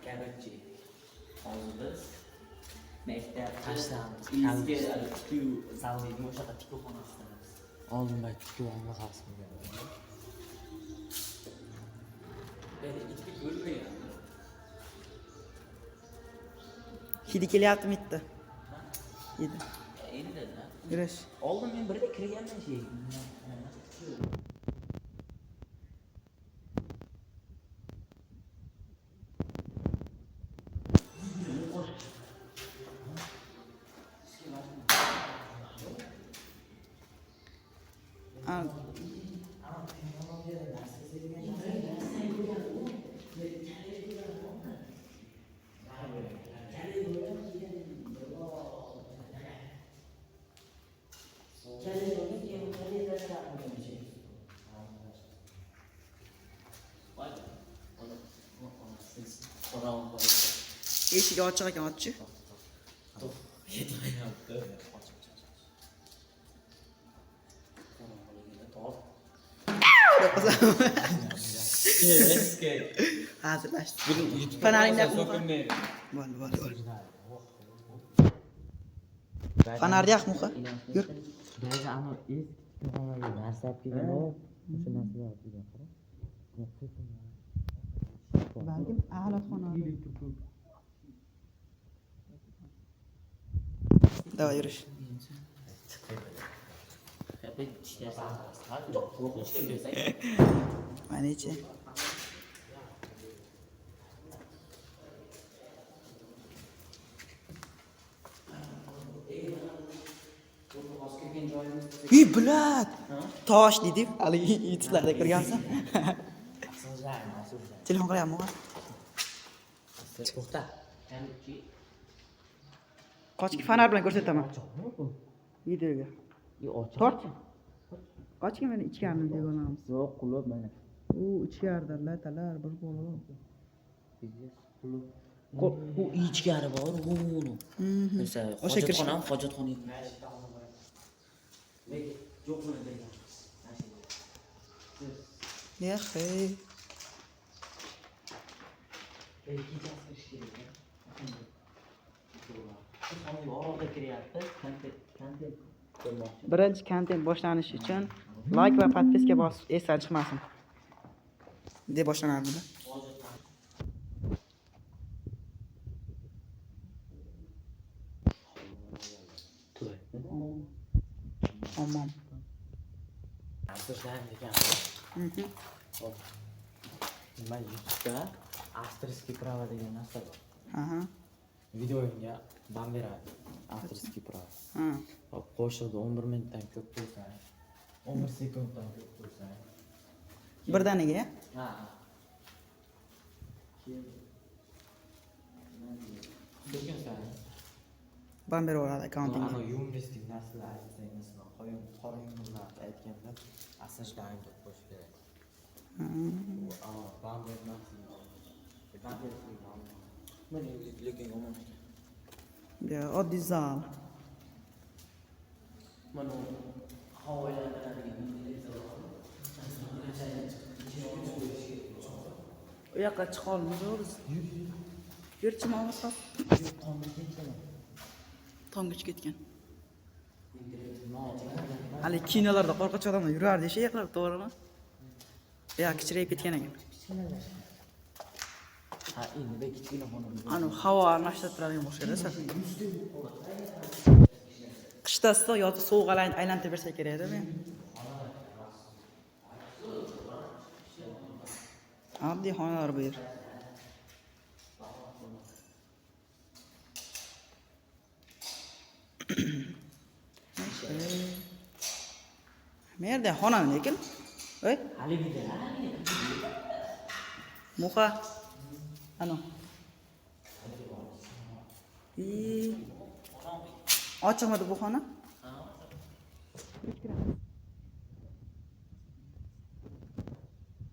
Короче, hozir biz maktabda Tashlamiz. tikuv zalidagi o'sha tikuv xonasidanamiz. Oldinda tikuv xonasi bo'lgan. Beni ikki bo'lmagan. Hidi kelyaptimi bitta? Hidi. Endi Yurish. oldin men birda kirganman şey. Eshik ochiq ekan, ochchi. Hazırlaştık. Fener'in yakın mı? Var. Fener yak mı? Yürü. Bence ama ilk tikuv narsa kelgan o. O'sha narsalar kelgan qara. Balkim alatxona. Давай, yürüyüş. Mana ichi. Blad. Tosh dedi. Hali YouTube'larda ko'rgansan. Telefon qilyapmi? To'xta. Qochki fanar bilan ko'rsataman. Videoga. Tort. Qochki meni ichkarini deb olamiz. Yo'q, qulab mana. U ichkarida latalar bir bo'lib. Bu ichkari bor, uni. Mesela hojatxona. Yaxshi. Birinchi kontent boshlanishi uchun like va podpiska bosib esdan chiqmasin. deb boshlanadi. Tamam. Astroshlar degan. Men YouTube'da Astroski prava degan narsa bor. Aha. Videoga ban beradi. Astroski prava. Ha. Qo'shildi 11 minutdan ko'p bo'lsa, 11 sekunddan ko'p bo'lsa. Birdaniga? Ha. Sekin sani. Ban beraveradi akkauntingga. Ana humoristik narsalar aytsangiz, masalan, qora yumurlarni aytganda asoslarni deb qo'yish kerak. Ban bermaslik. Mana lekin yomon ekan. Ya oddiy zal. Mana U yoqqa chiqa olmaymiz. Yurchim olmasa. Tomgacha ketgan. Hali kinolarda qo'rqinch odamlar yurardi, eshaklar, to'g'rimi? Ya kichirayib ketgan ekan. Ha, endi kichkina xona. Anu havo almashtiradigan boshqarasa. Qishda issiq yoki sovuq aylantirib bersa kerak edi men. Oddiy xonalar bu yer. Merde xona lekin. Oy, haligida. muha. Anu. Ochiqmidi bu xona?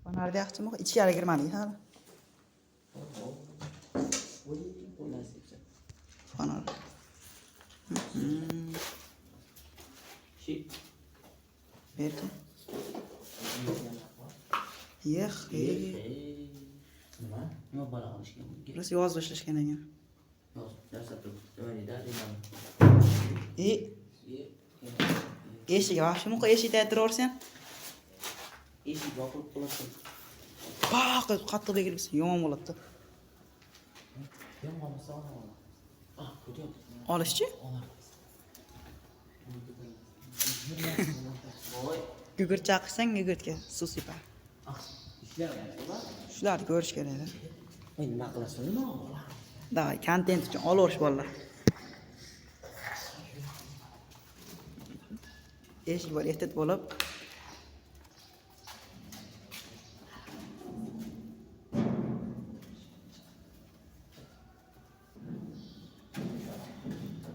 Xonada yaxshimi? Ichkari kirmadik hali. Xona. Berki. Nima? nima balo qilishgan bunga? Burası yozib ishlashgan ekan. Yozib dastlab turib nima deydi? Rimani. Eshik, shuni eshikda turaversan. Eshik yopilib qoladi. Paq qattiq begilsa yomon bo'ladi. Yomon bo'lsa olaman. Ah, ko'ryapti. Olishchi? Voy. Gugurt chaqirsang gugurtga suv separ. Ah, ishlayapti ular. Shularni ko'rish kerak edi. Men nima qilasan? Nima? Davay, kontent uchun olaverish bolalar. Eshik bor, ehtiyot bo'lib.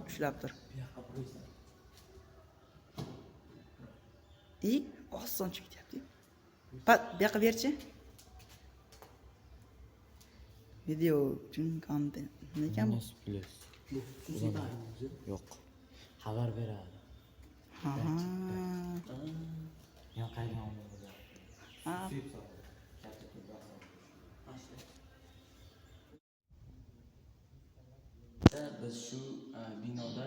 Ushlab tur. Oson chiqib ketyapti. Pat, bu yoqqa berchi. Video uchun kontent. Nima ekan bu? Yo'q. Xabar beradi. Ha. Men qayerdan oldim? Ha. Biz shu binoda